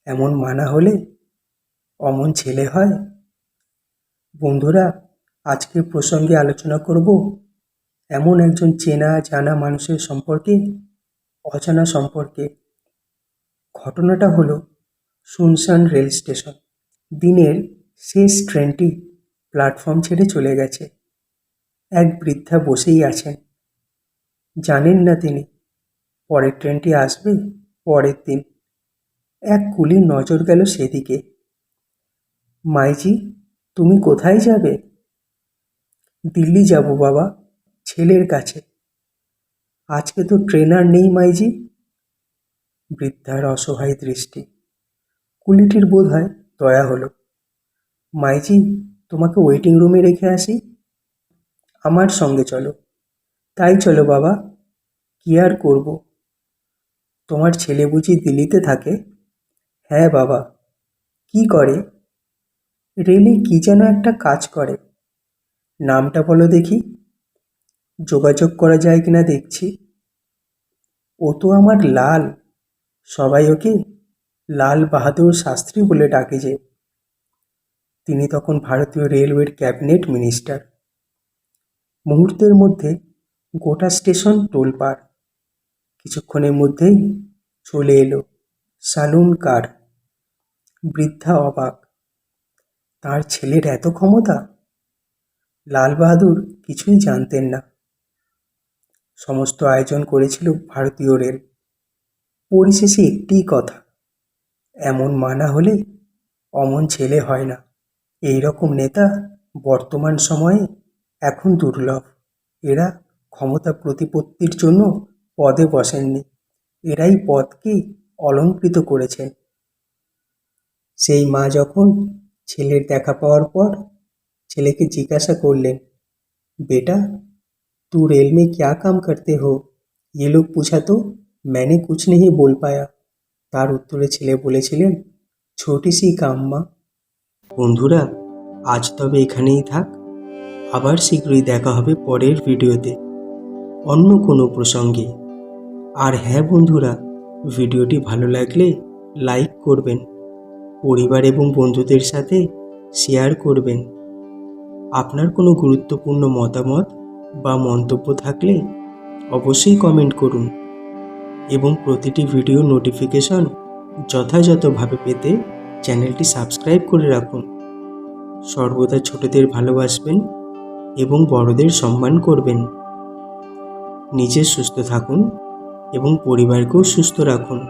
এমন মানা হলে অমন ছেলে হয়। বন্ধুরা, আজকের প্রসঙ্গে আলোচনা করব এমন একজন চেনা জানা মানুষের সম্পর্কে, অজানা সম্পর্কে। ঘটনাটা হলো শুনশান রেল স্টেশন। দিনের শেষ ট্রেনটি প্ল্যাটফর্ম ছেড়ে চলে গেছে। এক বৃদ্ধা বসেই আছেন। জানেন না তিনি পরের ট্রেনটি আসবে পরের দিন। এক কুলির নজর গেল সেদিকে। মাইজি, তুমি কোথায় যাবে? দিল্লি যাব বাবা, ছেলের কাছে। আজকে তো ট্রেন আর নেই মাইজি। বৃদ্ধার অসহায় দৃষ্টি। কুলিটির বোধ হয় দয়া হলো। মাইজি, তোমাকে ওয়েটিং রুমে রেখে আসি। আমার সঙ্গে চলো। তাই চলো বাবা, কি আর করব। তোমার ছেলে বুঝি দিল্লিতে থাকে? হ্যাঁ বাবা। কি করে? রেলে কি যেন একটা কাজ করে। নামটা বলো দেখি, যোগাযোগ করা যায় কিনা দেখছি। ও তো আমার লাল, সবাই ওকে লাল বাহাদুর শাস্ত্রী বলে ডাকে যে। তিনি তখন ভারতীয় রেলওয়ের ক্যাবিনেট মিনিস্টার। মুহূর্তের মধ্যে গোটা স্টেশন তোলপাড়। কিছুক্ষণের মধ্যেই চলে এলো সালুন কার। বৃদ্ধা অবাক। তার ছেলের এত ক্ষমতা! লাল বাহাদুর কিছুই জানতেন না। সমস্ত আয়োজন করেছিল ভারতীয় রেল। পরিশেষে একটিই কথা, এমন মানা হলে অমন ছেলে হয় না। এই রকম নেতা বর্তমান সময়ে এখন দুর্লভ। এরা ক্ষমতা প্রতিপত্তির জন্য পদে বসেননি, এরাই পদকে অলংকৃত করেছেন। সেই মা যখন ছেলের দেখা পাওয়ার পর ছেলেকে জিজ্ঞাসা করলেন, बेटा, तू रेल में क्या काम करते हो? ये लोग पूछा तो मैंने कुछ नहीं बोल पाया। তার উত্তরে ছেলে বলেছিলেন, ছোটি সি কাম মা। বন্ধুরা, আজ তবে এখানেই থাক। আবার শীঘ্রই দেখা হবে পরের ভিডিওতে অন্য কোনো প্রসঙ্গে। আর হ্যাঁ বন্ধুরা, ভিডিওটি ভালো লাগলে লাইক করবেন, পরিবার এবং বন্ধুদের সাথে শেয়ার করবেন। আপনার কোনো গুরুত্বপূর্ণ মতামত বা মন্তব্য থাকলে অবশ্যই কমেন্ট করুন এবং প্রতিটি ভিডিও নোটিফিকেশন যথাযথভাবে পেতে চ্যানেলটি সাবস্ক্রাইব করে রাখুন। সর্বদা ছোটদের ভালোবাসবেন এবং বড়দের সম্মান করবেন। নিজে সুস্থ থাকুন এবং পরিবারকেও সুস্থ রাখুন।